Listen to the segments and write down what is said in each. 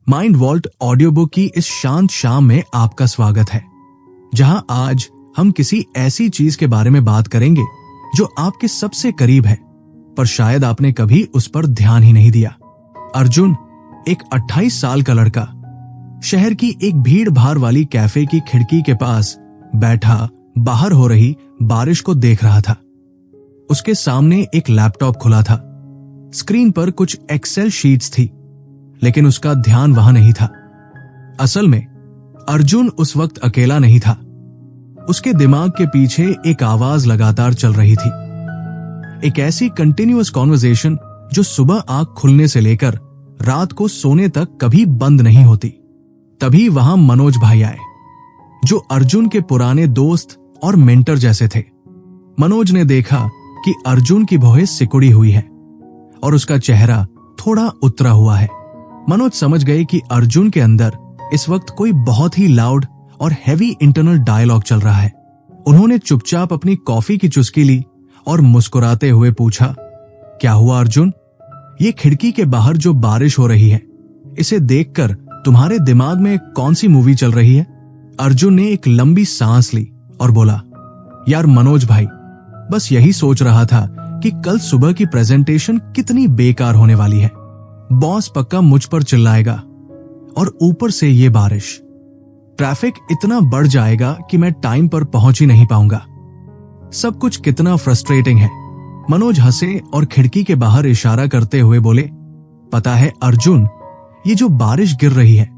Mind vault audio book की इस शांत शाम में आपका स्वागत है, जहां आज हम किसी ऐसी चीज के बारे में बात करेंगे जो आपके सबसे करीब है, पर शायद आपने कभी उस पर ध्यान ही नहीं दिया। अर्जुन, एक 28 साल का लड़का, शहर की एक भीड़ भाड़ वाली कैफे की खिड़की के पास बैठा बाहर हो रही बारिश को देख रहा था। उसके सामने एक लैपटॉप खुला था। स्क्रीन पर कुछ एक्सेल शीट्स थी, लेकिन उसका ध्यान वहां नहीं था। असल में अर्जुन उस वक्त अकेला नहीं था। उसके दिमाग के पीछे एक आवाज लगातार चल रही थी, एक ऐसी कंटिन्यूअस कॉन्वर्सेशन जो सुबह आंख खुलने से लेकर रात को सोने तक कभी बंद नहीं होती। तभी वहां मनोज भाई आए, जो अर्जुन के पुराने दोस्त और मेंटर जैसे थे। मनोज ने देखा कि अर्जुन की भौहें सिकुड़ी हुई है और उसका चेहरा थोड़ा उतरा हुआ है। मनोज समझ गए कि अर्जुन के अंदर इस वक्त कोई बहुत ही लाउड और हैवी इंटरनल डायलॉग चल रहा है। उन्होंने चुपचाप अपनी कॉफी की चुस्की ली और मुस्कुराते हुए पूछा, क्या हुआ अर्जुन? ये खिड़की के बाहर जो बारिश हो रही है, इसे देखकर तुम्हारे दिमाग में कौन सी मूवी चल रही है? अर्जुन ने एक लंबी सांस ली और बोला, यार मनोज भाई, बस यही सोच रहा था कि कल सुबह की प्रेजेंटेशन कितनी बेकार होने वाली है। बॉस पक्का मुझ पर चिल्लाएगा और ऊपर से ये बारिश। ट्रैफिक इतना बढ़ जाएगा कि मैं टाइम पर पहुंच ही नहीं पाऊंगा। सब कुछ कितना फ्रस्ट्रेटिंग है। मनोज हंसे और खिड़की के बाहर इशारा करते हुए बोले, पता है अर्जुन, ये जो बारिश गिर रही है,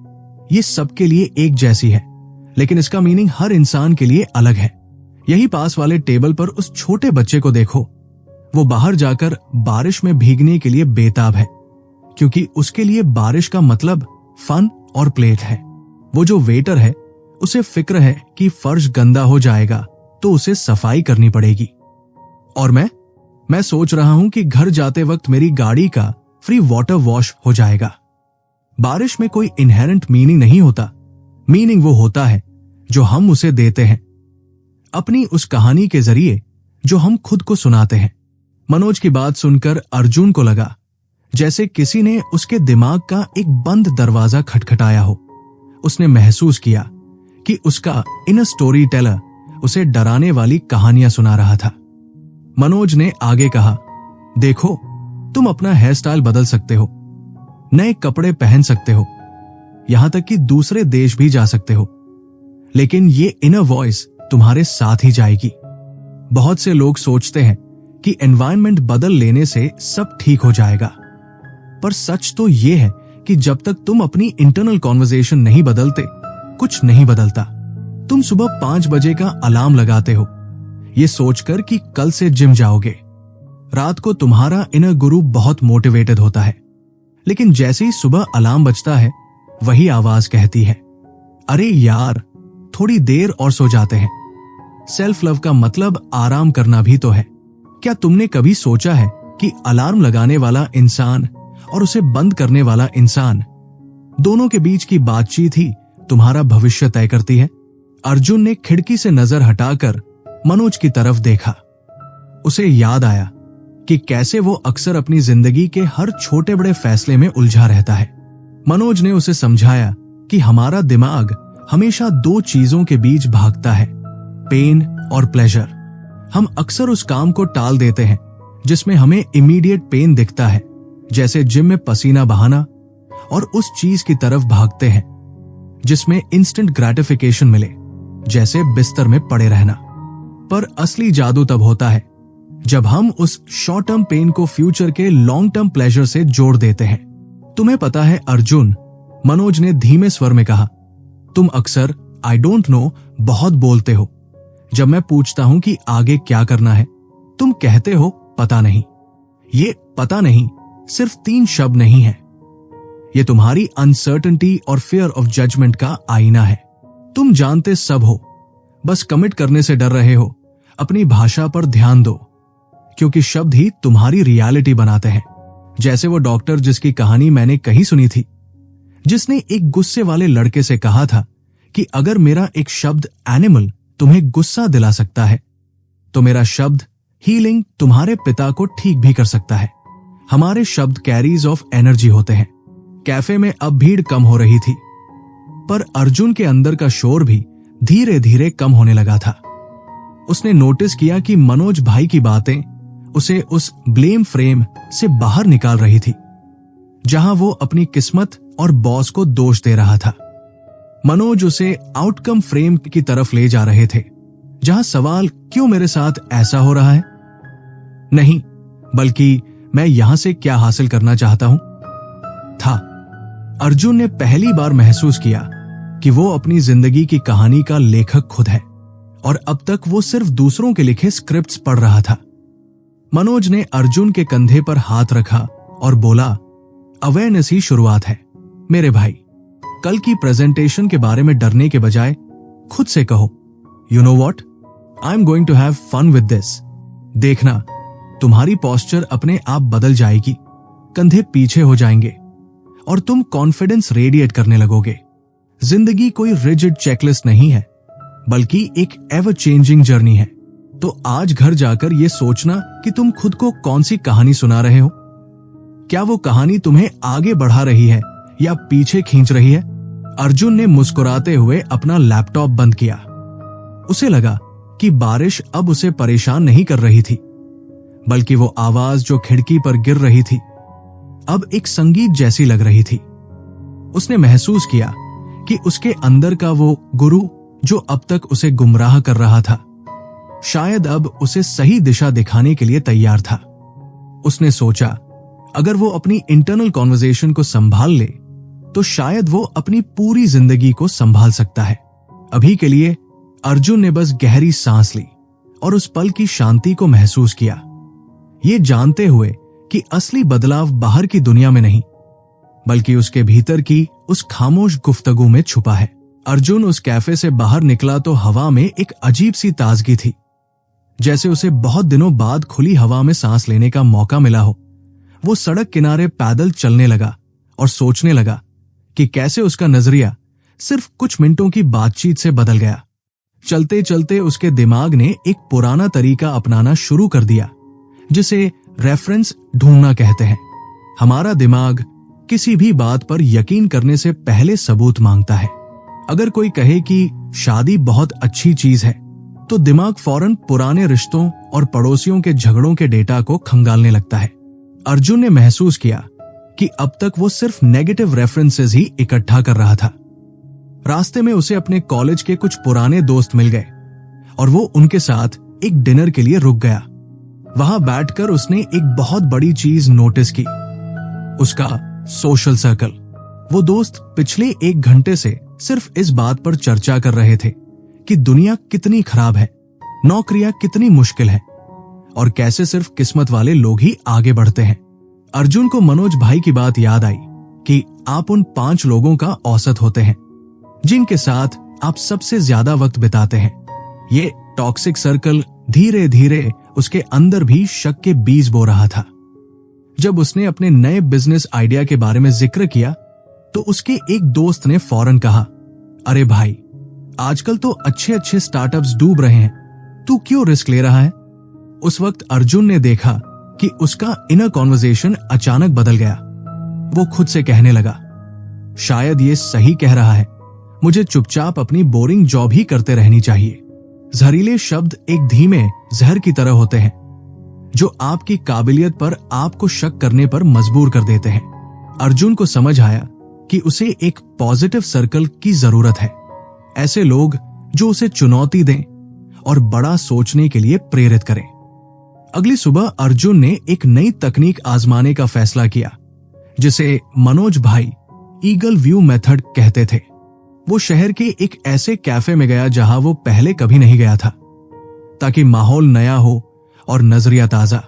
ये सबके लिए एक जैसी है, लेकिन इसका मीनिंग हर इंसान के लिए अलग है। यही पास वाले टेबल पर उस छोटे बच्चे को देखो। वो बाहर जाकर बारिश में भीगने के लिए बेताब है, क्योंकि उसके लिए बारिश का मतलब फन और प्लेट है। वो जो वेटर है, उसे फिक्र है कि फर्श गंदा हो जाएगा तो उसे सफाई करनी पड़ेगी। और मैं सोच रहा हूं कि घर जाते वक्त मेरी गाड़ी का फ्री वाटर वॉश हो जाएगा। बारिश में कोई इनहेरेंट मीनिंग नहीं होता। मीनिंग वो होता है जो हम उसे देते हैं, अपनी उस कहानी के जरिए जो हम खुद को सुनाते हैं। मनोज की बात सुनकर अर्जुन को लगा जैसे किसी ने उसके दिमाग का एक बंद दरवाजा खटखटाया हो। उसने महसूस किया कि उसका इनर स्टोरी टेलर उसे डराने वाली कहानियां सुना रहा था। मनोज ने आगे कहा, देखो, तुम अपना हेयर स्टाइल बदल सकते हो, नए कपड़े पहन सकते हो, यहां तक कि दूसरे देश भी जा सकते हो, लेकिन ये इनर वॉइस तुम्हारे साथ ही जाएगी। बहुत से लोग सोचते हैं कि एनवायरनमेंट बदल लेने से सब ठीक हो जाएगा, पर सच तो यह है कि जब तक तुम अपनी इंटरनल कॉन्वर्सेशन नहीं बदलते, कुछ नहीं बदलता। तुम सुबह 5 बजे का अलार्म लगाते हो, ये सोचकर कि कल से जिम जाओगे। रात को तुम्हारा इनर गुरु बहुत मोटिवेटेड होता है, लेकिन जैसे ही सुबह अलार्म बजता है, वही आवाज कहती है, अरे यार, थोड़ी देर और सो जाते हैं। सेल्फ लव का मतलब आराम करना भी तो है। क्या तुमने कभी सोचा है कि अलार्म लगाने वाला इंसान और उसे बंद करने वाला इंसान, दोनों के बीच की बातचीत ही तुम्हारा भविष्य तय करती है? अर्जुन ने खिड़की से नजर हटाकर मनोज की तरफ देखा। उसे याद आया कि कैसे वो अक्सर अपनी जिंदगी के हर छोटे बड़े फैसले में उलझा रहता है। मनोज ने उसे समझाया कि हमारा दिमाग हमेशा 2 चीजों के बीच भागता है, पेन और प्लेजर। हम अक्सर उस काम को टाल देते हैं जिसमें हमें इमीडिएट पेन दिखता है, जैसे जिम में पसीना बहाना, और उस चीज की तरफ भागते हैं जिसमें इंस्टेंट ग्रेटिफिकेशन मिले, जैसे बिस्तर में पड़े रहना। पर असली जादू तब होता है जब हम उस शॉर्ट टर्म पेन को फ्यूचर के लॉन्ग टर्म प्लेजर से जोड़ देते हैं। तुम्हें पता है अर्जुन, मनोज ने धीमे स्वर में कहा, तुम अक्सर आई डोंट नो बहुत बोलते हो। जब मैं पूछता हूं कि आगे क्या करना है, तुम कहते हो पता नहीं। ये पता नहीं सिर्फ 3 शब्द नहीं है, ये तुम्हारी अनसर्टेनिटी और फियर ऑफ जजमेंट का आईना है। तुम जानते सब हो, बस कमिट करने से डर रहे हो। अपनी भाषा पर ध्यान दो, क्योंकि शब्द ही तुम्हारी रियलिटी बनाते हैं। जैसे वो डॉक्टर जिसकी कहानी मैंने कहीं सुनी थी, जिसने एक गुस्से वाले लड़के से कहा था कि अगर मेरा एक शब्द एनिमल तुम्हें गुस्सा दिला सकता है, तो मेरा शब्द हीलिंग तुम्हारे पिता को ठीक भी कर सकता है। हमारे शब्द कैरीज ऑफ एनर्जी होते हैं। कैफे में अब भीड़ कम हो रही थी, पर अर्जुन के अंदर का शोर भी धीरे धीरे कम होने लगा था। उसने नोटिस किया कि मनोज भाई की बातें उसे उस ब्लेम फ्रेम से बाहर निकाल रही थी जहां वो अपनी किस्मत और बॉस को दोष दे रहा था। मनोज उसे आउटकम फ्रेम की तरफ ले जा रहे थे, जहां सवाल क्यों मेरे साथ ऐसा हो रहा है नहीं, बल्कि मैं यहां से क्या हासिल करना चाहता हूं था। अर्जुन ने पहली बार महसूस किया कि वो अपनी जिंदगी की कहानी का लेखक खुद है और अब तक वो सिर्फ दूसरों के लिखे स्क्रिप्ट्स पढ़ रहा था। मनोज ने अर्जुन के कंधे पर हाथ रखा और बोला, अवेयरनेस ही शुरुआत है मेरे भाई। कल की प्रेजेंटेशन के बारे में डरने के बजाय खुद से कहो, you know what, I am going to have fun with this. देखना, तुम्हारी पोस्चर अपने आप बदल जाएगी, कंधे पीछे हो जाएंगे और तुम कॉन्फिडेंस रेडिएट करने लगोगे। जिंदगी कोई रिजिड चेकलिस्ट नहीं है, बल्कि एक एवर चेंजिंग जर्नी है। तो आज घर जाकर यह सोचना कि तुम खुद को कौन सी कहानी सुना रहे हो। क्या वो कहानी तुम्हें आगे बढ़ा रही है या पीछे खींच रही है? अर्जुन ने मुस्कुराते हुए अपना लैपटॉप बंद किया। उसे लगा कि बारिश अब उसे परेशान नहीं कर रही थी, बल्कि वो आवाज जो खिड़की पर गिर रही थी अब एक संगीत जैसी लग रही थी। उसने महसूस किया कि उसके अंदर का वो गुरु जो अब तक उसे गुमराह कर रहा था, शायद अब उसे सही दिशा दिखाने के लिए तैयार था। उसने सोचा, अगर वो अपनी इंटरनल कॉन्वर्सेशन को संभाल ले तो शायद वो अपनी पूरी जिंदगी को संभाल सकता है। अभी के लिए अर्जुन ने बस गहरी सांस ली और उस पल की शांति को महसूस किया, ये जानते हुए कि असली बदलाव बाहर की दुनिया में नहीं, बल्कि उसके भीतर की उस खामोश गुफ्तगू में छुपा है। अर्जुन उस कैफे से बाहर निकला तो हवा में एक अजीब सी ताजगी थी, जैसे उसे बहुत दिनों बाद खुली हवा में सांस लेने का मौका मिला हो। वो सड़क किनारे पैदल चलने लगा और सोचने लगा कि कैसे उसका नजरिया सिर्फ कुछ मिनटों की बातचीत से बदल गया। चलते चलते उसके दिमाग ने एक पुराना तरीका अपनाना शुरू कर दिया, जिसे रेफरेंस ढूंढना कहते हैं। हमारा दिमाग किसी भी बात पर यकीन करने से पहले सबूत मांगता है। अगर कोई कहे कि शादी बहुत अच्छी चीज है, तो दिमाग फौरन पुराने रिश्तों और पड़ोसियों के झगड़ों के डेटा को खंगालने लगता है। अर्जुन ने महसूस किया कि अब तक वो सिर्फ नेगेटिव रेफरेंसेस ही इकट्ठा कर रहा था। रास्ते में उसे अपने कॉलेज के कुछ पुराने दोस्त मिल गए और वो उनके साथ एक डिनर के लिए रुक गया। वहां बैठकर उसने एक बहुत बड़ी चीज नोटिस की, उसका सोशल सर्कल। वो दोस्त पिछले 1 घंटे से सिर्फ इस बात पर चर्चा कर रहे थे कि दुनिया कितनी खराब है, नौकरियां कितनी मुश्किल है और कैसे सिर्फ किस्मत वाले लोग ही आगे बढ़ते हैं। अर्जुन को मनोज भाई की बात याद आई कि आप उन 5 लोगों का औसत होते हैं जिनके साथ आप सबसे ज्यादा वक्त बिताते हैं। ये टॉक्सिक सर्कल धीरे धीरे उसके अंदर भी शक के बीज बो रहा था। जब उसने अपने नए बिजनेस आइडिया के बारे में जिक्र किया तो उसके एक दोस्त ने फौरन कहा, अरे भाई, आजकल तो अच्छे अच्छे स्टार्टअप्स डूब रहे हैं, तू क्यों रिस्क ले रहा है? उस वक्त अर्जुन ने देखा कि उसका इनर कॉन्वर्सेशन अचानक बदल गया। वो खुद से कहने लगा, शायद ये सही कह रहा है, मुझे चुपचाप अपनी बोरिंग जॉब ही करते रहनी चाहिए। जहरीले शब्द एक धीमे जहर की तरह होते हैं जो आपकी काबिलियत पर आपको शक करने पर मजबूर कर देते हैं। अर्जुन को समझ आया कि उसे एक पॉजिटिव सर्कल की जरूरत है, ऐसे लोग जो उसे चुनौती दें और बड़ा सोचने के लिए प्रेरित करें। अगली सुबह अर्जुन ने एक नई तकनीक आजमाने का फैसला किया, जिसे मनोज भाई ईगल व्यू मेथड कहते थे। वो शहर के एक ऐसे कैफे में गया जहां वो पहले कभी नहीं गया था, ताकि माहौल नया हो और नजरिया ताजा।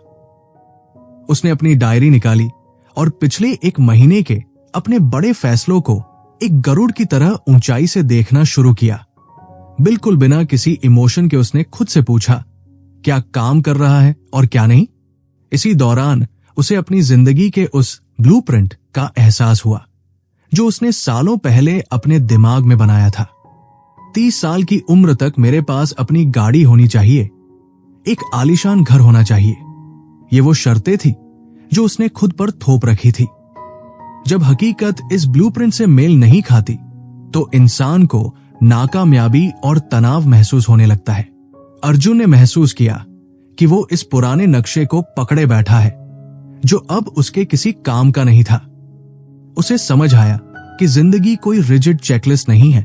उसने अपनी डायरी निकाली और पिछले 1 महीने के अपने बड़े फैसलों को एक गरुड़ की तरह ऊंचाई से देखना शुरू किया। बिल्कुल बिना किसी इमोशन के उसने खुद से पूछा, क्या काम कर रहा है और क्या नहीं। इसी दौरान उसे अपनी जिंदगी के उस ब्लूप्रिंट का एहसास हुआ जो उसने सालों पहले अपने दिमाग में बनाया था। 30 साल की उम्र तक मेरे पास अपनी गाड़ी होनी चाहिए, एक आलीशान घर होना चाहिए। ये वो शर्तें थी जो उसने खुद पर थोप रखी थी। जब हकीकत इस ब्लूप्रिंट से मेल नहीं खाती तो इंसान को नाकामयाबी और तनाव महसूस होने लगता है। अर्जुन ने महसूस किया कि वो इस पुराने नक्शे को पकड़े बैठा है जो अब उसके किसी काम का नहीं था। उसे समझ आया कि जिंदगी कोई रिजिड चेकलिस्ट नहीं है,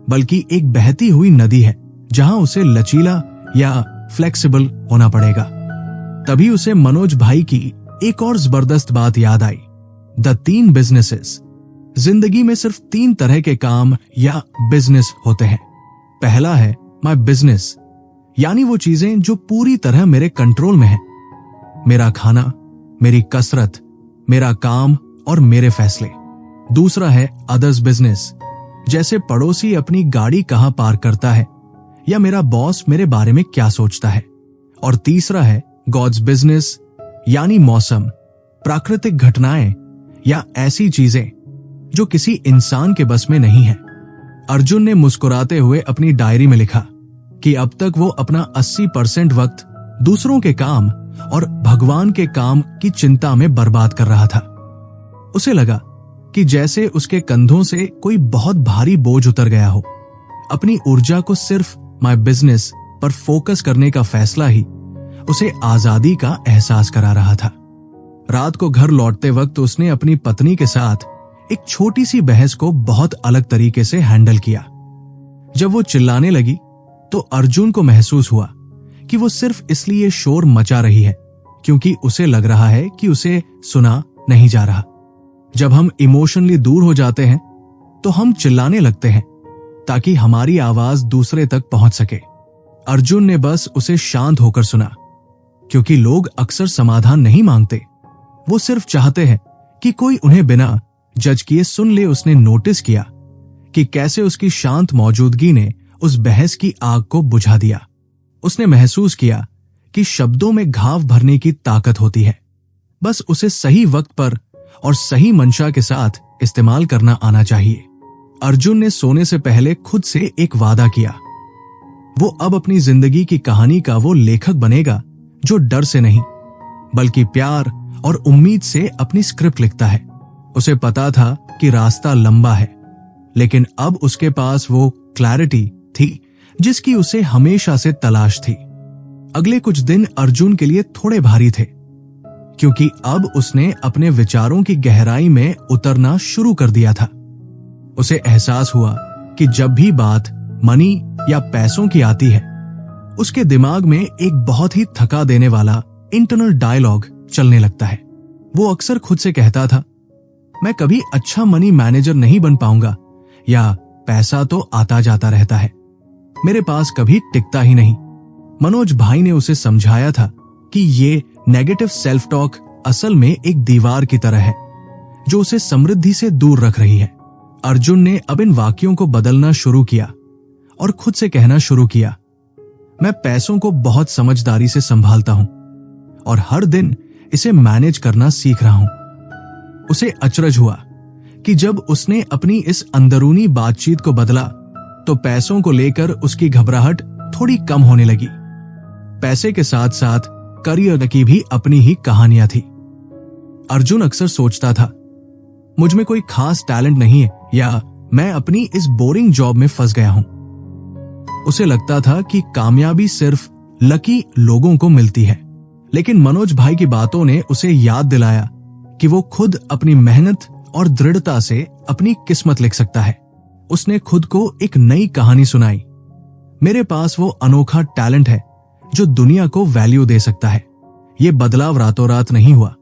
बल्कि एक बहती हुई नदी है जहां उसे लचीला या फ्लेक्सिबल होना पड़ेगा। तभी उसे मनोज भाई की एक और जबरदस्त बात याद आई, द 3 बिजनेसेस। जिंदगी में सिर्फ 3 तरह के काम या बिजनेस होते हैं। पहला है माय बिजनेस, यानी वो चीजें जो पूरी तरह मेरे कंट्रोल में है। मेरा खाना, मेरी कसरत, मेरा काम और मेरे फैसले। दूसरा है अदर्स बिजनेस, जैसे पड़ोसी अपनी गाड़ी कहां पार्क करता है या मेरा बॉस मेरे बारे में क्या सोचता है। और तीसरा है गॉड्स बिजनेस, यानी मौसम, प्राकृतिक घटनाएं या ऐसी चीजें जो किसी इंसान के बस में नहीं है। अर्जुन ने मुस्कुराते हुए अपनी डायरी में लिखा कि अब तक वो अपना 80% वक्त दूसरों के काम और भगवान के काम की चिंता में बर्बाद कर रहा था। उसे लगा कि जैसे उसके कंधों से कोई बहुत भारी बोझ उतर गया हो। अपनी ऊर्जा को सिर्फ माय बिजनेस पर फोकस करने का फैसला ही उसे आजादी का एहसास करा रहा था। रात को घर लौटते वक्त उसने अपनी पत्नी के साथ एक छोटी सी बहस को बहुत अलग तरीके से हैंडल किया। जब वो चिल्लाने लगी तो अर्जुन को महसूस हुआ कि वो सिर्फ इसलिए शोर मचा रही है क्योंकि उसे लग रहा है कि उसे सुना नहीं जा रहा। जब हम इमोशनली दूर हो जाते हैं तो हम चिल्लाने लगते हैं ताकि हमारी आवाज दूसरे तक पहुंच सके। अर्जुन ने बस उसे शांत होकर सुना, क्योंकि लोग अक्सर समाधान नहीं मांगते, वो सिर्फ चाहते हैं कि कोई उन्हें बिना जज किए सुन ले। उसने नोटिस किया कि कैसे उसकी शांत मौजूदगी ने उस बहस की आग को बुझा दिया। उसने महसूस किया कि शब्दों में घाव भरने की ताकत होती है, बस उसे सही वक्त पर और सही मंशा के साथ इस्तेमाल करना आना चाहिए। अर्जुन ने सोने से पहले खुद से एक वादा किया, वो अब अपनी जिंदगी की कहानी का वो लेखक बनेगा जो डर से नहीं बल्कि प्यार और उम्मीद से अपनी स्क्रिप्ट लिखता है। उसे पता था कि रास्ता लंबा है, लेकिन अब उसके पास वो क्लैरिटी थी जिसकी उसे हमेशा से तलाश थी। अगले कुछ दिन अर्जुन के लिए थोड़े भारी थे, क्योंकि अब उसने अपने विचारों की गहराई में उतरना शुरू कर दिया था। उसे एहसास हुआ कि जब भी बात मनी या पैसों की आती है, उसके दिमाग में एक बहुत ही थका देने वाला इंटरनल डायलॉग चलने लगता है। वो अक्सर खुद से कहता था, मैं कभी अच्छा मनी मैनेजर नहीं बन पाऊंगा, या पैसा तो आता जाता रहता है, मेरे पास कभी टिकता ही नहीं। मनोज भाई ने उसे समझाया था कि ये नेगेटिव सेल्फ टॉक असल में एक दीवार की तरह है जो उसे समृद्धि से दूर रख रही है। अर्जुन ने अब इन वाक्यों को बदलना शुरू किया और खुद से कहना शुरू किया, मैं पैसों को बहुत समझदारी से संभालता हूं और हर दिन इसे मैनेज करना सीख रहा हूं। उसे अचरज हुआ कि जब उसने अपनी इस अंदरूनी बातचीत को बदला तो पैसों को लेकर उसकी घबराहट थोड़ी कम होने लगी। पैसे के साथ साथ करियर की भी अपनी ही कहानियां थी। अर्जुन अक्सर सोचता था, मुझ में कोई खास टैलेंट नहीं है, या मैं अपनी इस बोरिंग जॉब में फंस गया हूं। उसे लगता था कि कामयाबी सिर्फ लकी लोगों को मिलती है, लेकिन मनोज भाई की बातों ने उसे याद दिलाया कि वो खुद अपनी मेहनत और दृढ़ता से अपनी किस्मत लिख सकता है। उसने खुद को एक नई कहानी सुनाई, मेरे पास वो अनोखा टैलेंट है जो दुनिया को वैल्यू दे सकता है। ये बदलाव रातों रात नहीं हुआ,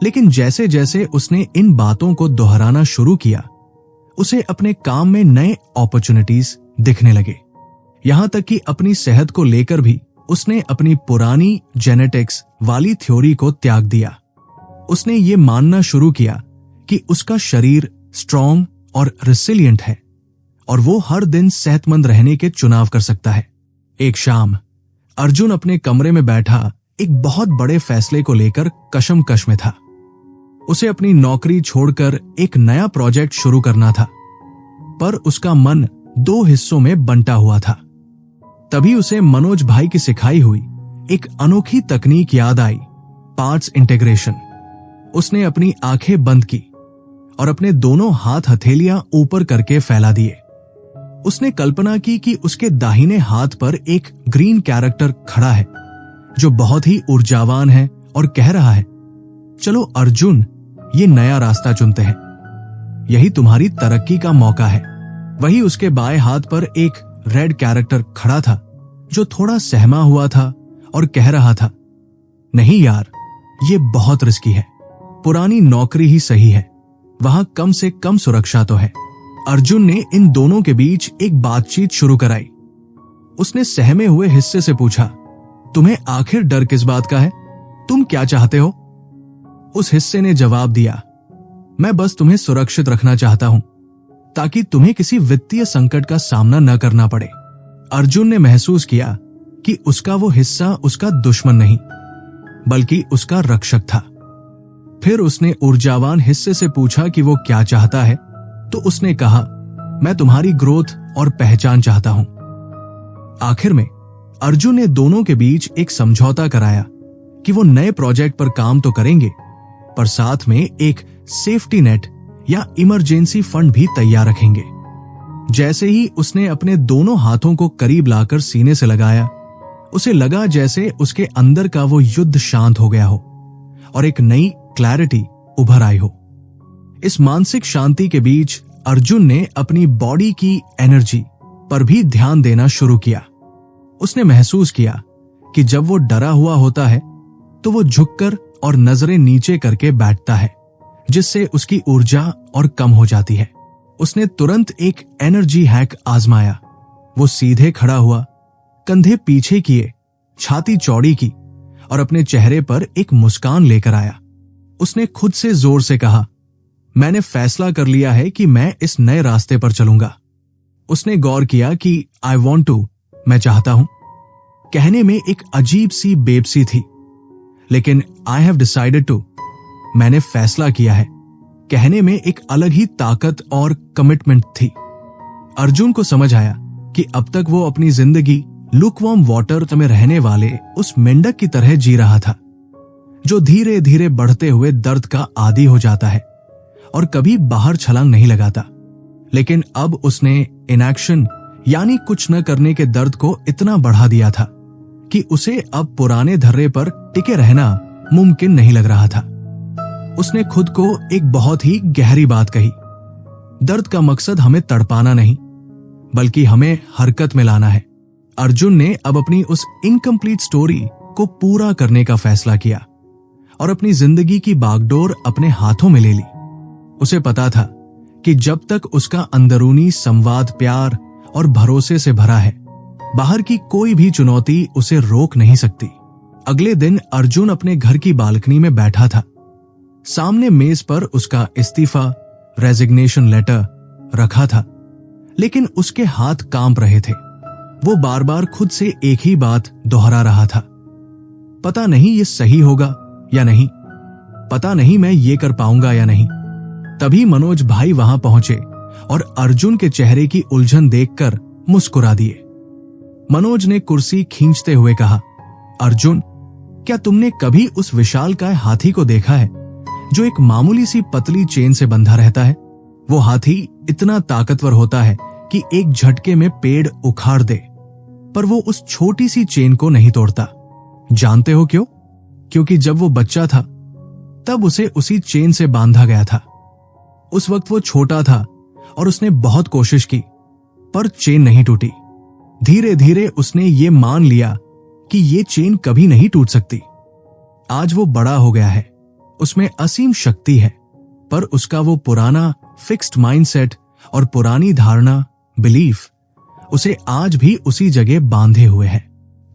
लेकिन जैसे जैसे उसने इन बातों को दोहराना शुरू किया, उसे अपने काम में नए अपॉर्चुनिटीज दिखने लगे। यहां तक कि अपनी सेहत को लेकर भी उसने अपनी पुरानी जेनेटिक्स वाली थ्योरी को त्याग दिया। उसने ये मानना शुरू किया कि उसका शरीर स्ट्रॉन्ग और रेसिलिएंट है और वो हर दिन सेहतमंद रहने के चुनाव कर सकता है। एक शाम अर्जुन अपने कमरे में बैठा एक बहुत बड़े फैसले को लेकर कशमकश में था। उसे अपनी नौकरी छोड़कर एक नया प्रोजेक्ट शुरू करना था, पर उसका मन 2 हिस्सों में बंटा हुआ था। तभी उसे मनोज भाई की सिखाई हुई एक अनोखी तकनीक याद आई, पार्ट्स इंटीग्रेशन। उसने अपनी आंखें बंद की और अपने दोनों हाथ हथेलियां ऊपर करके फैला दिए। उसने कल्पना की कि उसके दाहिने हाथ पर एक ग्रीन कैरेक्टर खड़ा है जो बहुत ही ऊर्जावान है और कह रहा है, चलो अर्जुन, ये नया रास्ता चुनते हैं, यही तुम्हारी तरक्की का मौका है। वही उसके बाएं हाथ पर एक रेड कैरेक्टर खड़ा था जो थोड़ा सहमा हुआ था और कह रहा था, नहीं यार, ये बहुत रिस्की है, पुरानी नौकरी ही सही है, वहां कम से कम सुरक्षा तो है। अर्जुन ने इन दोनों के बीच एक बातचीत शुरू कराई। उसने सहमे हुए हिस्से से पूछा, तुम्हें आखिर डर किस बात का है? तुम क्या चाहते हो? उस हिस्से ने जवाब दिया, मैं बस तुम्हें सुरक्षित रखना चाहता हूं ताकि तुम्हें किसी वित्तीय संकट का सामना न करना पड़े। अर्जुन ने महसूस किया कि उसका वो हिस्सा उसका दुश्मन नहीं बल्कि उसका रक्षक था। फिर उसने ऊर्जावान हिस्से से पूछा कि वो क्या चाहता है, तो उसने कहा, मैं तुम्हारी ग्रोथ और पहचान चाहता हूं। आखिर में अर्जुन ने दोनों के बीच एक समझौता कराया कि वो नए प्रोजेक्ट पर काम तो करेंगे, पर साथ में एक सेफ्टी नेट या इमरजेंसी फंड भी तैयार रखेंगे। जैसे ही उसने अपने दोनों हाथों को करीब लाकर सीने से लगाया, उसे लगा जैसे उसके अंदर का वो युद्ध शांत हो गया हो और एक नई क्लैरिटी उभर आई हो। इस मानसिक शांति के बीच अर्जुन ने अपनी बॉडी की एनर्जी पर भी ध्यान देना शुरू किया। उसने महसूस किया कि जब वो डरा हुआ होता है तो वो झुककर और नजरें नीचे करके बैठता है, जिससे उसकी ऊर्जा और कम हो जाती है। उसने तुरंत एक एनर्जी हैक आजमाया। वो सीधे खड़ा हुआ, कंधे पीछे किए, छाती चौड़ी की और अपने चेहरे पर एक मुस्कान लेकर आया। उसने खुद से जोर से कहा, मैंने फैसला कर लिया है कि मैं इस नए रास्ते पर चलूंगा। उसने गौर किया कि आई वॉन्ट टू, मैं चाहता हूं, कहने में एक अजीब सी बेबसी थी, लेकिन आई हैव डिसाइडेड टू, मैंने फैसला किया है, कहने में एक अलग ही ताकत और कमिटमेंट थी। अर्जुन को समझ आया कि अब तक वो अपनी जिंदगी लुकवार्म वाटर में रहने वाले उस मेंढक की तरह जी रहा था, जो धीरे धीरे बढ़ते हुए दर्द का आदी हो जाता है और कभी बाहर छलांग नहीं लगाता। लेकिन अब उसने इनएक्शन यानी कुछ न करने के दर्द को इतना बढ़ा दिया था कि उसे अब पुराने धर्रे पर टिके रहना मुमकिन नहीं लग रहा था। उसने खुद को एक बहुत ही गहरी बात कही, दर्द का मकसद हमें तड़पाना नहीं बल्कि हमें हरकत में लाना है। अर्जुन ने अब अपनी उस इनकम्प्लीट स्टोरी को पूरा करने का फैसला किया और अपनी जिंदगी की बागडोर अपने हाथों में ले ली। उसे पता था कि जब तक उसका अंदरूनी संवाद प्यार और भरोसे से भरा है, बाहर की कोई भी चुनौती उसे रोक नहीं सकती। अगले दिन अर्जुन अपने घर की बालकनी में बैठा था। सामने मेज पर उसका इस्तीफा, रेजिग्नेशन लेटर रखा था, लेकिन उसके हाथ कांप रहे थे। वो बार बार खुद से एक ही बात दोहरा रहा था, पता नहीं ये सही होगा या नहीं, पता नहीं मैं ये कर पाऊंगा या नहीं। तभी मनोज भाई वहां पहुंचे और अर्जुन के चेहरे की उलझन देखकर मुस्कुरा दिए। मनोज ने कुर्सी खींचते हुए कहा, अर्जुन, क्या तुमने कभी उस विशालकाय हाथी को देखा है जो एक मामूली सी पतली चेन से बंधा रहता है? वो हाथी इतना ताकतवर होता है कि एक झटके में पेड़ उखाड़ दे, पर वो उस छोटी सी चेन को नहीं तोड़ता। जानते हो क्यों? क्योंकि जब वो बच्चा था तब उसे उसी चेन से बांधा गया था। उस वक्त वो छोटा था और उसने बहुत कोशिश की, पर चेन नहीं टूटी। धीरे धीरे उसने ये मान लिया कि ये चेन कभी नहीं टूट सकती। आज वो बड़ा हो गया है, उसमें असीम शक्ति है, पर उसका वो पुराना फिक्स्ड माइंडसेट और पुरानी धारणा, बिलीफ, उसे आज भी उसी जगह बांधे हुए है।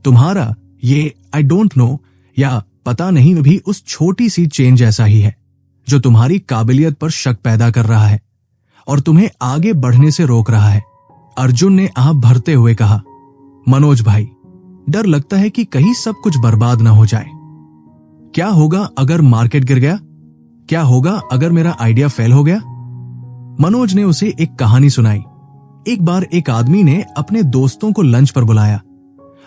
तुम्हारा ये आई डोंट नो या पता नहीं भी उस छोटी सी चेन जैसा ही है जो तुम्हारी काबिलियत पर शक पैदा कर रहा है और तुम्हें आगे बढ़ने से रोक रहा है। अर्जुन ने आह भरते हुए कहा, मनोज भाई, डर लगता है कि कहीं सब कुछ बर्बाद ना हो जाए। क्या होगा अगर मार्केट गिर गया? क्या होगा अगर मेरा आइडिया फेल हो गया? मनोज ने उसे एक कहानी सुनाई। एक बार एक आदमी ने अपने दोस्तों को लंच पर बुलाया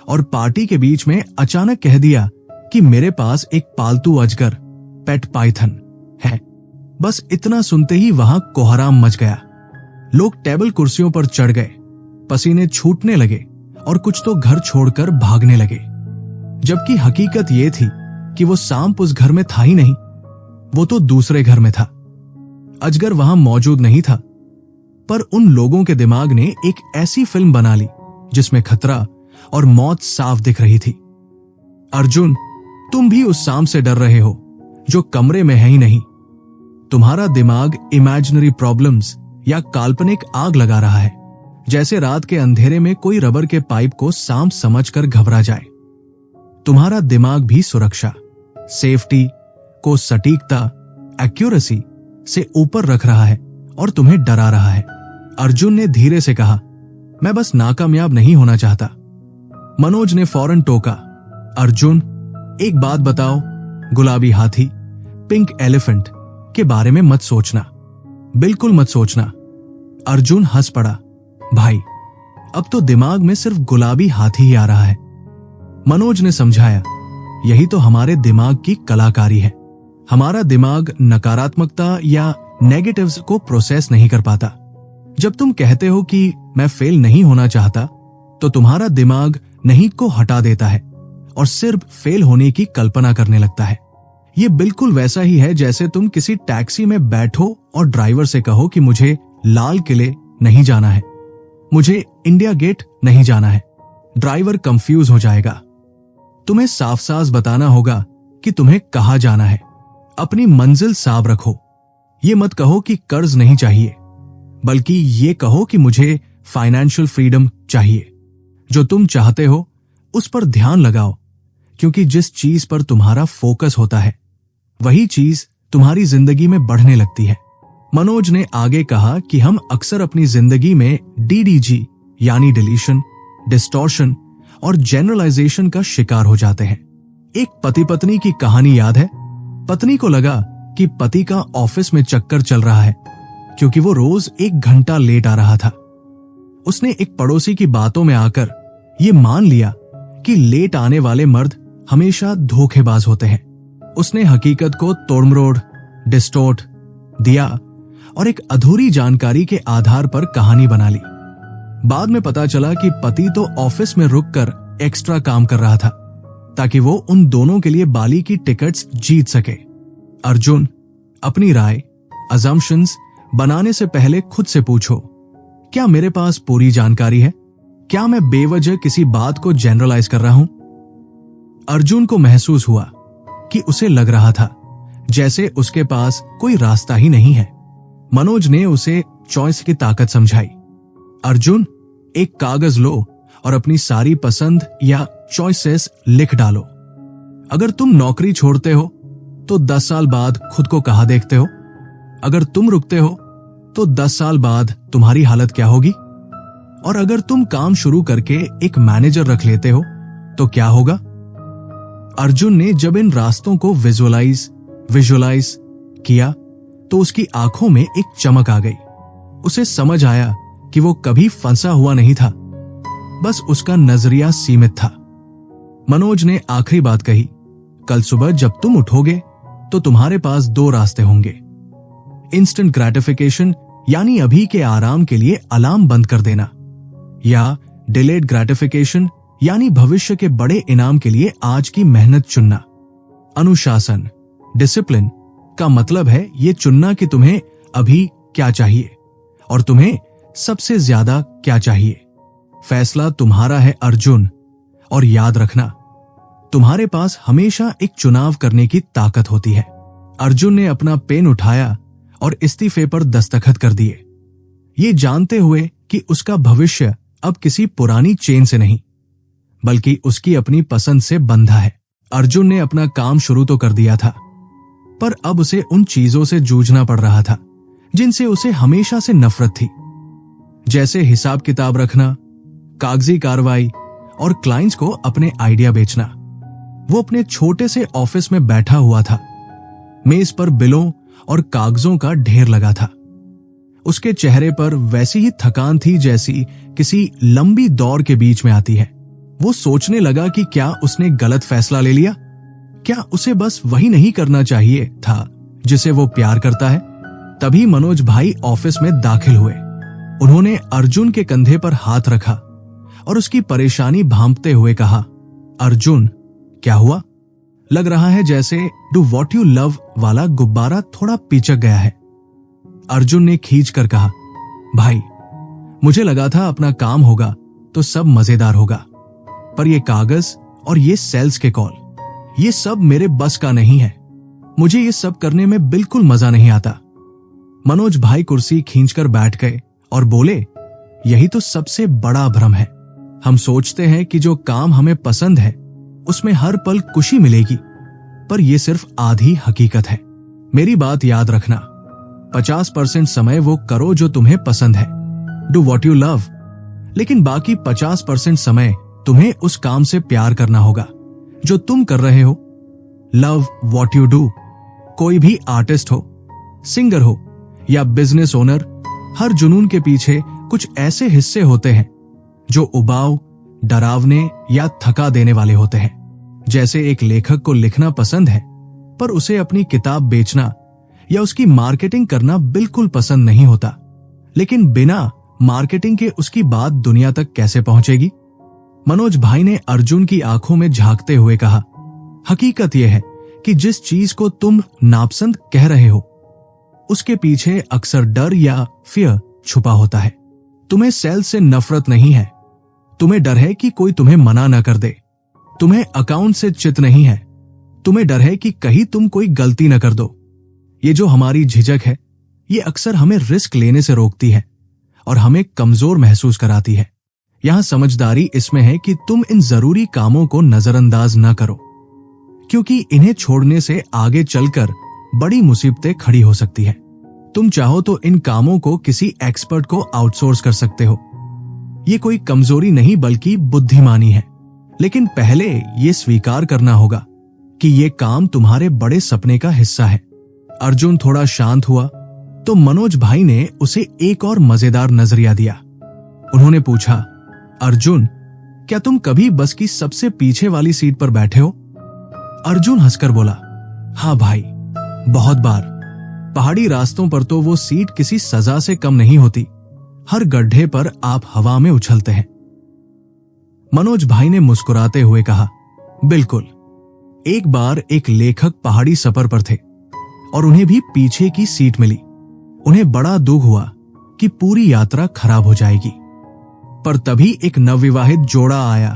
और पार्टी के बीच में अचानक कह दिया कि मेरे पास एक पालतू अजगर, पेट पाइथन है। बस इतना सुनते ही वहां कोहराम मच गया। लोग टेबल कुर्सियों पर चढ़ गए, पसीने छूटने लगे और कुछ तो घर छोड़कर भागने लगे। जबकि हकीकत यह थी कि वो सांप उस घर में था ही नहीं, वो तो दूसरे घर में था। अजगर वहां मौजूद नहीं था, पर उन लोगों के दिमाग ने एक ऐसी फिल्म बना ली जिसमें खतरा और मौत साफ दिख रही थी। अर्जुन, तुम भी उस सांप से डर रहे हो जो कमरे में है ही नहीं। तुम्हारा दिमाग इमेजिनरी प्रॉब्लम्स या काल्पनिक आग लगा रहा है, जैसे रात के अंधेरे में कोई रबर के पाइप को सांप समझकर घबरा जाए। तुम्हारा दिमाग भी सुरक्षा, सेफ्टी को सटीकता, एक्यूरेसी से ऊपर रख रहा है और तुम्हें डरा रहा है। अर्जुन ने धीरे से कहा, मैं बस नाकामयाब नहीं होना चाहता। मनोज ने फौरन टोका, अर्जुन एक बात बताओ, गुलाबी हाथी, पिंक एलिफेंट के बारे में मत सोचना, बिल्कुल मत सोचना। अर्जुन हंस पड़ा, भाई अब तो दिमाग में सिर्फ गुलाबी हाथी ही आ रहा है। मनोज ने समझाया, यही तो हमारे दिमाग की कलाकारी है। हमारा दिमाग नकारात्मकता या नेगेटिव्स को प्रोसेस नहीं कर पाता। जब तुम कहते हो कि मैं फेल नहीं होना चाहता, तो तुम्हारा दिमाग नहीं को हटा देता है और सिर्फ फेल होने की कल्पना करने लगता है। ये बिल्कुल वैसा ही है जैसे तुम किसी टैक्सी में बैठो और ड्राइवर से कहो कि मुझे लाल किले नहीं जाना है, मुझे इंडिया गेट नहीं जाना है। ड्राइवर कंफ्यूज हो जाएगा। तुम्हें साफ साफ बताना होगा कि तुम्हें कहां जाना है। अपनी मंजिल साफ रखो। ये मत कहो कि कर्ज नहीं चाहिए, बल्कि ये कहो कि मुझे फाइनेंशियल फ्रीडम चाहिए। जो तुम चाहते हो उस पर ध्यान लगाओ, क्योंकि जिस चीज पर तुम्हारा फोकस होता है वही चीज तुम्हारी जिंदगी में बढ़ने लगती है। मनोज ने आगे कहा कि हम अक्सर अपनी जिंदगी में DDG यानी डिलीशन, डिस्टॉर्शन और जनरलाइजेशन का शिकार हो जाते हैं। एक पति पत्नी की कहानी याद है। पत्नी को लगा कि पति का ऑफिस में चक्कर चल रहा है क्योंकि वो रोज 1 घंटा लेट आ रहा था। उसने एक पड़ोसी की बातों में आकर ये मान लिया कि लेट आने वाले मर्द हमेशा धोखेबाज होते हैं। उसने हकीकत को तोड़मरोड़, डिस्टोर्ट दिया और एक अधूरी जानकारी के आधार पर कहानी बना ली। बाद में पता चला कि पति तो ऑफिस में रुककर एक्स्ट्रा काम कर रहा था ताकि वो उन दोनों के लिए बाली की टिकट्स जीत सके। अर्जुन, अपनी राय, अजम्पशंस बनाने से पहले खुद से पूछो, क्या मेरे पास पूरी जानकारी है? क्या मैं बेवजह किसी बात को जनरलाइज कर रहा हूं? अर्जुन को महसूस हुआ कि उसे लग रहा था जैसे उसके पास कोई रास्ता ही नहीं है। मनोज ने उसे चॉइस की ताकत समझाई। अर्जुन, एक कागज लो और अपनी सारी पसंद या चॉइसेस लिख डालो। अगर तुम नौकरी छोड़ते हो तो 10 साल बाद खुद को कहां देखते हो? अगर तुम रुकते हो तो 10 साल बाद तुम्हारी हालत क्या होगी? और अगर तुम काम शुरू करके एक मैनेजर रख लेते हो तो क्या होगा? अर्जुन ने जब इन रास्तों को विजुअलाइज किया तो उसकी आंखों में एक चमक आ गई। उसे समझ आया कि वो कभी फंसा हुआ नहीं था, बस उसका नजरिया सीमित था। मनोज ने आखिरी बात कही, कल सुबह जब तुम उठोगे तो तुम्हारे पास 2 रास्ते होंगे। इंस्टेंट ग्रेटिफिकेशन यानी अभी के आराम के लिए अलार्म बंद कर देना, या डिलेड ग्रेटिफिकेशन यानी भविष्य के बड़े इनाम के लिए आज की मेहनत चुनना। अनुशासन, डिसिप्लिन का मतलब है ये चुनना कि तुम्हें अभी क्या चाहिए और तुम्हें सबसे ज्यादा क्या चाहिए। फैसला तुम्हारा है अर्जुन, और याद रखना, तुम्हारे पास हमेशा एक चुनाव करने की ताकत होती है। अर्जुन ने अपना पेन उठाया और इस्तीफे पर दस्तखत कर दिए, ये जानते हुए कि उसका भविष्य अब किसी पुरानी चेन से नहीं बल्कि उसकी अपनी पसंद से बंधा है। अर्जुन ने अपना काम शुरू तो कर दिया था, पर अब उसे उन चीजों से जूझना पड़ रहा था जिनसे उसे हमेशा से नफरत थी, जैसे हिसाब किताब रखना, कागजी कार्रवाई और क्लाइंट्स को अपने आइडिया बेचना। वो अपने छोटे से ऑफिस में बैठा हुआ था, मेज पर बिलों और कागजों का ढेर लगा था। उसके चेहरे पर वैसी ही थकान थी जैसी किसी लंबी दौड़ के बीच में आती है। वो सोचने लगा कि क्या उसने गलत फैसला ले लिया? क्या उसे बस वही नहीं करना चाहिए था जिसे वो प्यार करता है? तभी मनोज भाई ऑफिस में दाखिल हुए। उन्होंने अर्जुन के कंधे पर हाथ रखा और उसकी परेशानी भांपते हुए कहा, अर्जुन, क्या हुआ? लग रहा है जैसे डू वॉट यू लव वाला गुब्बारा थोड़ा पिचक गया है। अर्जुन ने खींच कर कहा, भाई, मुझे लगा था अपना काम होगा तो सब मजेदार होगा, पर ये कागज और ये सेल्स के कॉल, ये सब मेरे बस का नहीं है। मुझे ये सब करने में बिल्कुल मजा नहीं आता। मनोज भाई कुर्सी खींचकर बैठ गए और बोले, यही तो सबसे बड़ा भ्रम है। हम सोचते हैं कि जो काम हमें पसंद है उसमें हर पल खुशी मिलेगी, पर यह सिर्फ आधी हकीकत है। मेरी बात याद रखना, 50% समय वो करो जो तुम्हें पसंद है, डू वॉट यू लव, लेकिन बाकी 50% समय तुम्हें उस काम से प्यार करना होगा जो तुम कर रहे हो। Love what you do. कोई भी आर्टिस्ट हो, सिंगर हो या बिजनेस ओनर, हर जुनून के पीछे कुछ ऐसे हिस्से होते हैं जो उबाऊ, डरावने या थका देने वाले होते हैं। जैसे एक लेखक को लिखना पसंद है, पर उसे अपनी किताब बेचना या उसकी मार्केटिंग करना बिल्कुल पसंद नहीं होता, लेकिन बिना मार्केटिंग के उसकी बात दुनिया तक कैसे पहुंचेगी? मनोज भाई ने अर्जुन की आंखों में झांकते हुए कहा, हकीकत यह है कि जिस चीज को तुम नापसंद कह रहे हो उसके पीछे अक्सर डर या फियर छुपा होता है। तुम्हें सेल्स से नफरत नहीं है, तुम्हें डर है कि कोई तुम्हें मना न कर दे। तुम्हें अकाउंट से चित नहीं है, तुम्हें डर है कि कहीं तुम कोई गलती न कर दो। ये जो हमारी झिझक है, ये अक्सर हमें रिस्क लेने से रोकती है और हमें कमजोर महसूस कराती है। यहां समझदारी इसमें है कि तुम इन जरूरी कामों को नजरअंदाज न करो, क्योंकि इन्हें छोड़ने से आगे चलकर बड़ी मुसीबतें खड़ी हो सकती है। तुम चाहो तो इन कामों को किसी एक्सपर्ट को आउटसोर्स कर सकते हो। ये कोई कमजोरी नहीं बल्कि बुद्धिमानी है, लेकिन पहले ये स्वीकार करना होगा कि ये काम तुम्हारे बड़े सपने का हिस्सा है। अर्जुन थोड़ा शांत हुआ तो मनोज भाई ने उसे एक और मजेदार नजरिया दिया। उन्होंने पूछा, अर्जुन, क्या तुम कभी बस की सबसे पीछे वाली सीट पर बैठे हो? अर्जुन हंसकर बोला, हाँ भाई, बहुत बार। पहाड़ी रास्तों पर तो वो सीट किसी सजा से कम नहीं होती। हर गड्ढे पर आप हवा में उछलते हैं। मनोज भाई ने मुस्कुराते हुए कहा, बिल्कुल। एक बार एक लेखक पहाड़ी सफर पर थे और उन्हें भी पीछे की सीट मिली। उन्हें बड़ा दुख हुआ कि पूरी यात्रा खराब हो जाएगी, पर तभी एक नवविवाहित जोड़ा आया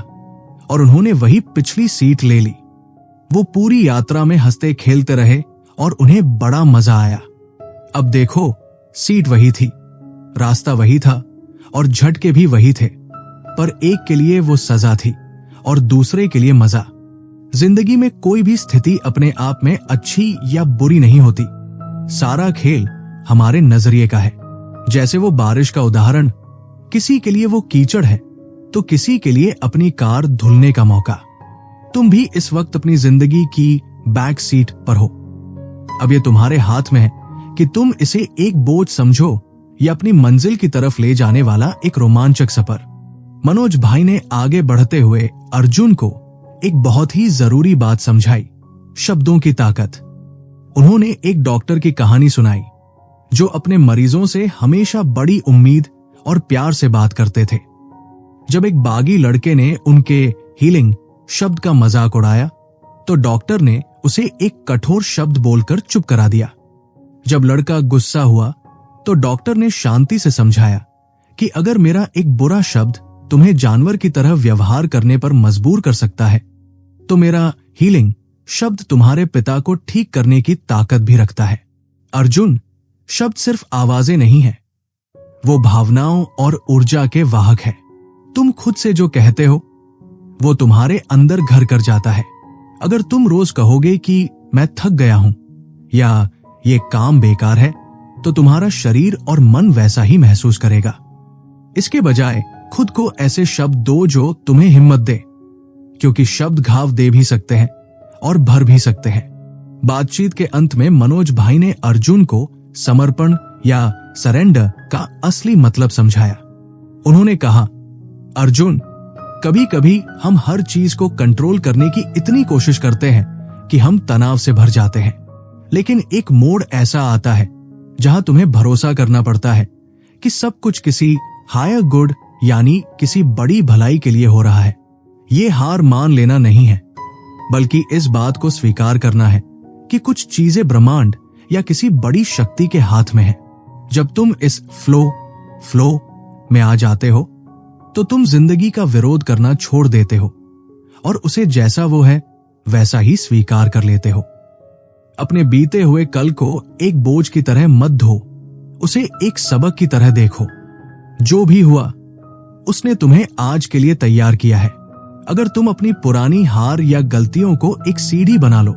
और उन्होंने वही पिछली सीट ले ली। वो पूरी यात्रा में हंसते खेलते रहे और उन्हें बड़ा मजा आया। अब देखो, सीट वही थी, रास्ता वही था और झटके भी वही थे, पर एक के लिए वो सजा थी और दूसरे के लिए मजा। जिंदगी में कोई भी स्थिति अपने आप में अच्छी या बुरी नहीं होती। सारा खेल हमारे नजरिए का है। जैसे वो बारिश का उदाहरण, किसी के लिए वो कीचड़ है तो किसी के लिए अपनी कार धुलने का मौका। तुम भी इस वक्त अपनी जिंदगी की बैक सीट पर हो। अब ये तुम्हारे हाथ में है कि तुम इसे एक बोझ समझो या अपनी मंजिल की तरफ ले जाने वाला एक रोमांचक सफर। मनोज भाई ने आगे बढ़ते हुए अर्जुन को एक बहुत ही जरूरी बात समझाई, शब्दों की ताकत। उन्होंने एक डॉक्टर की कहानी सुनाई जो अपने मरीजों से हमेशा बड़ी उम्मीद और प्यार से बात करते थे। जब एक बागी लड़के ने उनके हीलिंग शब्द का मजाक उड़ाया तो डॉक्टर ने उसे एक कठोर शब्द बोलकर चुप करा दिया। जब लड़का गुस्सा हुआ तो डॉक्टर ने शांति से समझाया कि अगर मेरा एक बुरा शब्द तुम्हें जानवर की तरह व्यवहार करने पर मजबूर कर सकता है, तो मेरा हीलिंग शब्द तुम्हारे पिता को ठीक करने की ताकत भी रखता है। अर्जुन, शब्द सिर्फ आवाजें नहीं है, वो भावनाओं और ऊर्जा के वाहक है। तुम खुद से जो कहते हो वो तुम्हारे अंदर घर कर जाता है। अगर तुम रोज कहोगे कि मैं थक गया हूं या ये काम बेकार है, तो तुम्हारा शरीर और मन वैसा ही महसूस करेगा। इसके बजाय खुद को ऐसे शब्द दो जो तुम्हें हिम्मत दे, क्योंकि शब्द घाव दे भी सकते हैं और भर भी सकते हैं। बातचीत के अंत में मनोज भाई ने अर्जुन को समर्पण या सरेंडर का असली मतलब समझाया। उन्होंने कहा, अर्जुन, कभी कभी हम हर चीज को कंट्रोल करने की इतनी कोशिश करते हैं कि हम तनाव से भर जाते हैं, लेकिन एक मोड़ ऐसा आता है जहां तुम्हें भरोसा करना पड़ता है कि सब कुछ किसी हायर गुड यानी किसी बड़ी भलाई के लिए हो रहा है। ये हार मान लेना नहीं है, बल्कि इस बात को स्वीकार करना है कि कुछ चीजें ब्रह्मांड या किसी बड़ी शक्ति के हाथ में है। जब तुम इस फ्लो में आ जाते हो तो तुम जिंदगी का विरोध करना छोड़ देते हो और उसे जैसा वो है वैसा ही स्वीकार कर लेते हो। अपने बीते हुए कल को एक बोझ की तरह मत धो, उसे एक सबक की तरह देखो। जो भी हुआ उसने तुम्हें आज के लिए तैयार किया है। अगर तुम अपनी पुरानी हार या गलतियों को एक सीढ़ी बना लो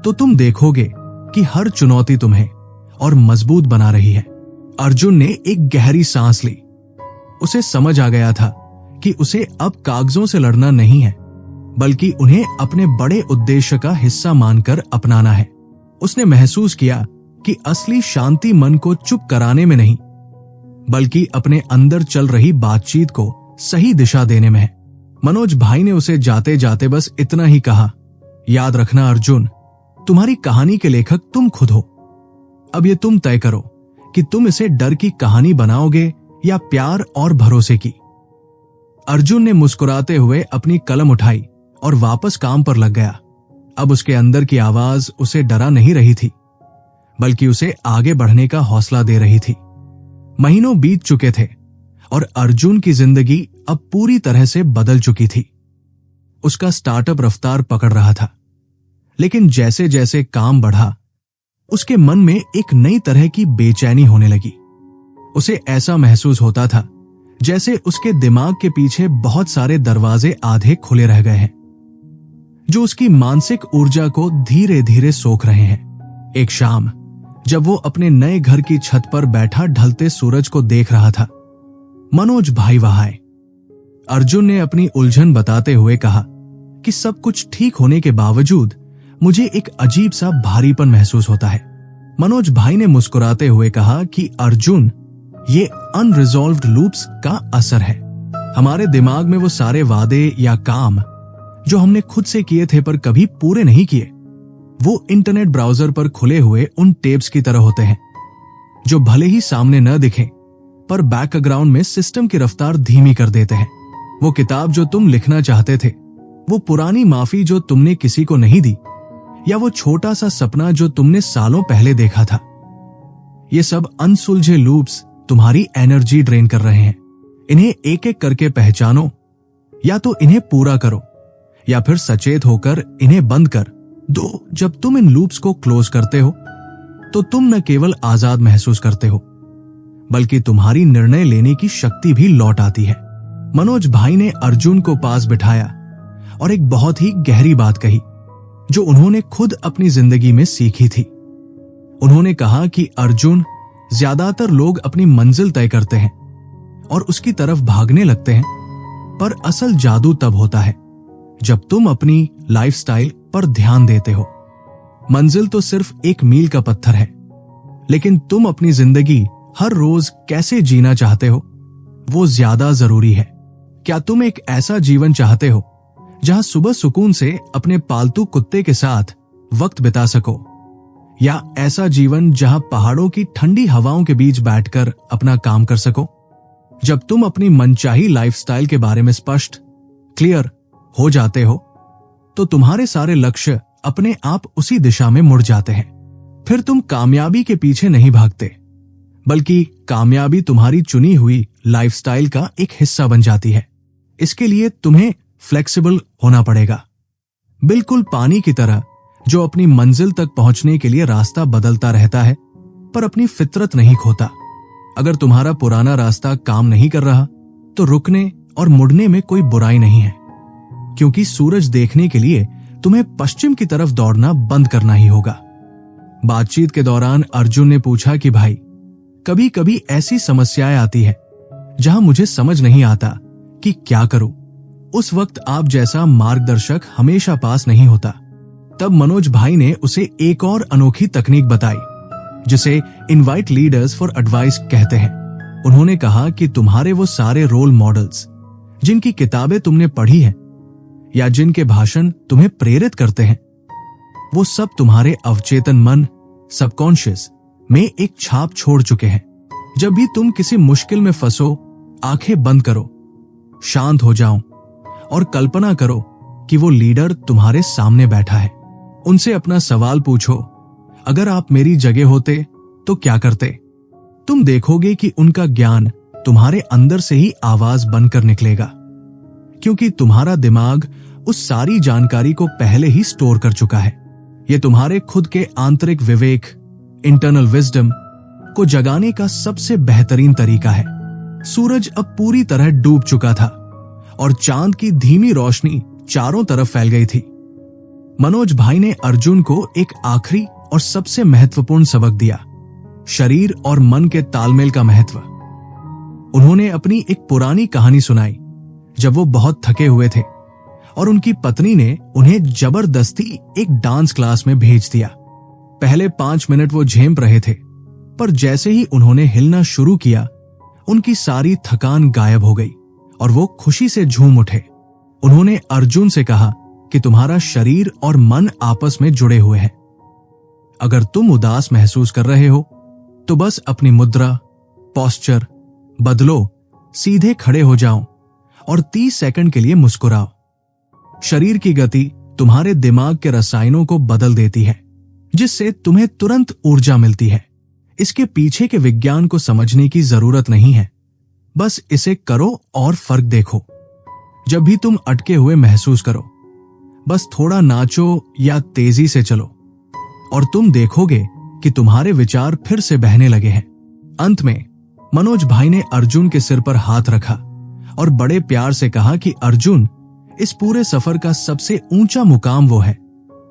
तो तुम देखोगे कि हर चुनौती तुम्हें और मजबूत बना रही है। अर्जुन ने एक गहरी सांस ली। उसे समझ आ गया था कि उसे अब कागजों से लड़ना नहीं है, बल्कि उन्हें अपने बड़े उद्देश्य का हिस्सा मानकर अपनाना है। उसने महसूस किया कि असली शांति मन को चुप कराने में नहीं, बल्कि अपने अंदर चल रही बातचीत को सही दिशा देने में है। मनोज भाई ने उसे जाते जाते बस इतना ही कहा, याद रखना अर्जुन, तुम्हारी कहानी के लेखक तुम खुद हो। अब ये तुम तय करो कि तुम इसे डर की कहानी बनाओगे या प्यार और भरोसे की। अर्जुन ने मुस्कुराते हुए अपनी कलम उठाई और वापस काम पर लग गया। अब उसके अंदर की आवाज उसे डरा नहीं रही थी, बल्कि उसे आगे बढ़ने का हौसला दे रही थी। महीनों बीत चुके थे और अर्जुन की जिंदगी अब पूरी तरह से बदल चुकी थी। उसका स्टार्टअप रफ्तार पकड़ रहा था, लेकिन जैसे जैसे काम बढ़ा उसके मन में एक नई तरह की बेचैनी होने लगी। उसे ऐसा महसूस होता था जैसे उसके दिमाग के पीछे बहुत सारे दरवाजे आधे खुले रह गए हैं, जो उसकी मानसिक ऊर्जा को धीरे धीरे सोख रहे हैं। एक शाम जब वो अपने नए घर की छत पर बैठा ढलते सूरज को देख रहा था, मनोज भाई वहां आए। अर्जुन ने अपनी उलझन बताते हुए कहा कि सब कुछ ठीक होने के बावजूद मुझे एक अजीब सा भारीपन महसूस होता है। मनोज भाई ने मुस्कुराते हुए कहा कि अर्जुन, ये अनरिजॉल्व्ड लूप्स का असर है। हमारे दिमाग में वो सारे वादे या काम जो हमने खुद से किए थे पर कभी पूरे नहीं किए, वो इंटरनेट ब्राउजर पर खुले हुए उन टेप्स की तरह होते हैं, जो भले ही सामने न दिखे पर बैकग्राउंड में सिस्टम की रफ्तार धीमी कर देते हैं। वो किताब जो तुम लिखना चाहते थे, वो पुरानी माफी जो तुमने किसी को नहीं दी, या वो छोटा सा सपना जो तुमने सालों पहले देखा था, ये सब अनसुलझे लूप्स तुम्हारी एनर्जी ड्रेन कर रहे हैं। इन्हें एक एक करके पहचानो, या तो इन्हें पूरा करो या फिर सचेत होकर इन्हें बंद कर दो। जब तुम इन लूप्स को क्लोज करते हो तो तुम न केवल आजाद महसूस करते हो, बल्कि तुम्हारी निर्णय लेने की शक्ति भी लौट आती है। मनोज भाई ने अर्जुन को पास बिठाया और एक बहुत ही गहरी बात कही जो उन्होंने खुद अपनी जिंदगी में सीखी थी। उन्होंने कहा कि अर्जुन, ज्यादातर लोग अपनी मंजिल तय करते हैं और उसकी तरफ भागने लगते हैं, पर असल जादू तब होता है जब तुम अपनी लाइफस्टाइल पर ध्यान देते हो। मंजिल तो सिर्फ एक मील का पत्थर है, लेकिन तुम अपनी जिंदगी हर रोज कैसे जीना चाहते हो, वो ज्यादा जरूरी है। क्या तुम एक ऐसा जीवन चाहते हो जहां सुबह सुकून से अपने पालतू कुत्ते के साथ वक्त बिता सको, या ऐसा जीवन जहां पहाड़ों की ठंडी हवाओं के बीच बैठकर अपना काम कर सको? जब तुम अपनी मनचाही लाइफस्टाइल के बारे में स्पष्ट, क्लियर हो जाते हो, तो तुम्हारे सारे लक्ष्य अपने आप उसी दिशा में मुड़ जाते हैं। फिर तुम कामयाबी के पीछे नहीं भागते, बल्कि कामयाबी तुम्हारी चुनी हुई लाइफस्टाइल का एक हिस्सा बन जाती है। इसके लिए तुम्हें फ्लेक्सिबल होना पड़ेगा, बिल्कुल पानी की तरह जो अपनी मंजिल तक पहुंचने के लिए रास्ता बदलता रहता है पर अपनी फितरत नहीं खोता। अगर तुम्हारा पुराना रास्ता काम नहीं कर रहा तो रुकने और मुड़ने में कोई बुराई नहीं है, क्योंकि सूरज देखने के लिए तुम्हें पश्चिम की तरफ दौड़ना बंद करना ही होगा। बातचीत के दौरान अर्जुन ने पूछा कि भाई, कभी कभी ऐसी समस्याएं आती है जहां मुझे समझ नहीं आता कि क्या करूं। उस वक्त आप जैसा मार्गदर्शक हमेशा पास नहीं होता। तब मनोज भाई ने उसे एक और अनोखी तकनीक बताई, जिसे इनवाइट लीडर्स फॉर एडवाइस कहते हैं। उन्होंने कहा कि तुम्हारे वो सारे रोल मॉडल्स जिनकी किताबें तुमने पढ़ी हैं या जिनके भाषण तुम्हें प्रेरित करते हैं, वो सब तुम्हारे अवचेतन मन, सबकॉन्शियस में एक छाप छोड़ चुके हैं। जब भी तुम किसी मुश्किल में फंसो, आंखें बंद करो, शांत हो जाओ और कल्पना करो कि वो लीडर तुम्हारे सामने बैठा है। उनसे अपना सवाल पूछो, अगर आप मेरी जगह होते तो क्या करते? तुम देखोगे कि उनका ज्ञान तुम्हारे अंदर से ही आवाज बनकर निकलेगा, क्योंकि तुम्हारा दिमाग उस सारी जानकारी को पहले ही स्टोर कर चुका है। यह तुम्हारे खुद के आंतरिक विवेक, इंटरनल विजडम को जगाने का सबसे बेहतरीन तरीका है। सूरज अब पूरी तरह डूब चुका था और चांद की धीमी रोशनी चारों तरफ फैल गई थी। मनोज भाई ने अर्जुन को एक आखिरी और सबसे महत्वपूर्ण सबक दिया, शरीर और मन के तालमेल का महत्व। उन्होंने अपनी एक पुरानी कहानी सुनाई जब वो बहुत थके हुए थे और उनकी पत्नी ने उन्हें जबरदस्ती एक डांस क्लास में भेज दिया। पहले 5 मिनट वो झेप रहे थे, पर जैसे ही उन्होंने हिलना शुरू किया, उनकी सारी थकान गायब हो गई और वो खुशी से झूम उठे। उन्होंने अर्जुन से कहा कि तुम्हारा शरीर और मन आपस में जुड़े हुए हैं। अगर तुम उदास महसूस कर रहे हो तो बस अपनी मुद्रा, पोस्चर बदलो, सीधे खड़े हो जाओ और 30 सेकंड के लिए मुस्कुराओ। शरीर की गति तुम्हारे दिमाग के रसायनों को बदल देती है, जिससे तुम्हें तुरंत ऊर्जा मिलती है। इसके पीछे के विज्ञान को समझने की जरूरत नहीं है, बस इसे करो और फर्क देखो। जब भी तुम अटके हुए महसूस करो, बस थोड़ा नाचो या तेजी से चलो और तुम देखोगे कि तुम्हारे विचार फिर से बहने लगे हैं। अंत में मनोज भाई ने अर्जुन के सिर पर हाथ रखा और बड़े प्यार से कहा कि अर्जुन, इस पूरे सफर का सबसे ऊंचा मुकाम वो है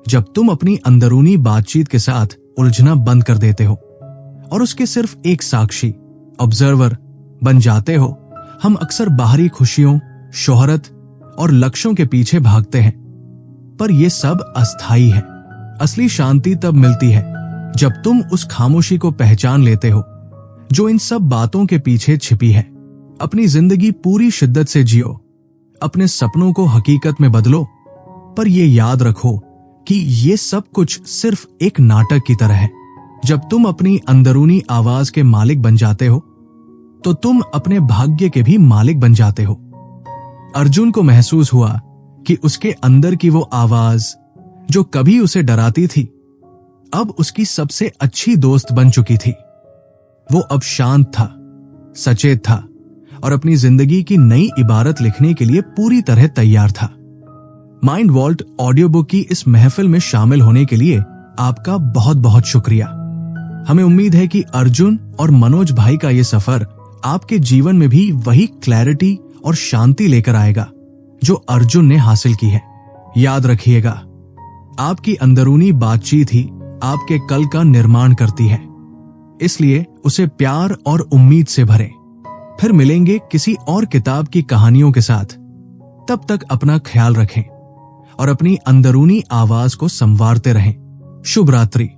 जब तुम अपनी अंदरूनी बातचीत के साथ उलझना बंद कर देते हो और उसके सिर्फ एक साक्षी, ऑब्जर्वर बन जाते हो। हम अक्सर बाहरी खुशियों, शोहरत और लक्ष्यों के पीछे भागते हैं, पर यह सब अस्थायी है। असली शांति तब मिलती है जब तुम उस खामोशी को पहचान लेते हो जो इन सब बातों के पीछे छिपी है। अपनी जिंदगी पूरी शिद्दत से जियो, अपने सपनों को हकीकत में बदलो, पर यह याद रखो कि ये सब कुछ सिर्फ एक नाटक की तरह है। जब तुम अपनी अंदरूनी आवाज के मालिक बन जाते हो तो तुम अपने भाग्य के भी मालिक बन जाते हो। अर्जुन को महसूस हुआ कि उसके अंदर की वो आवाज जो कभी उसे डराती थी, अब उसकी सबसे अच्छी दोस्त बन चुकी थी। वो अब शांत था, सचेत था और अपनी जिंदगी की नई इबारत लिखने के लिए पूरी तरह तैयार था। माइंड वॉल्ट ऑडियो बुक की इस महफिल में शामिल होने के लिए आपका बहुत बहुत शुक्रिया। हमें उम्मीद है कि अर्जुन और मनोज भाई का ये सफर आपके जीवन में भी वही क्लैरिटी और शांति लेकर आएगा जो अर्जुन ने हासिल की है। याद रखिएगा, आपकी अंदरूनी बातचीत ही आपके कल का निर्माण करती है, इसलिए उसे प्यार और उम्मीद से भरें। फिर मिलेंगे किसी और किताब की कहानियों के साथ। तब तक अपना ख्याल रखें और अपनी अंदरूनी आवाज को संवारते रहें। शुभ रात्रि।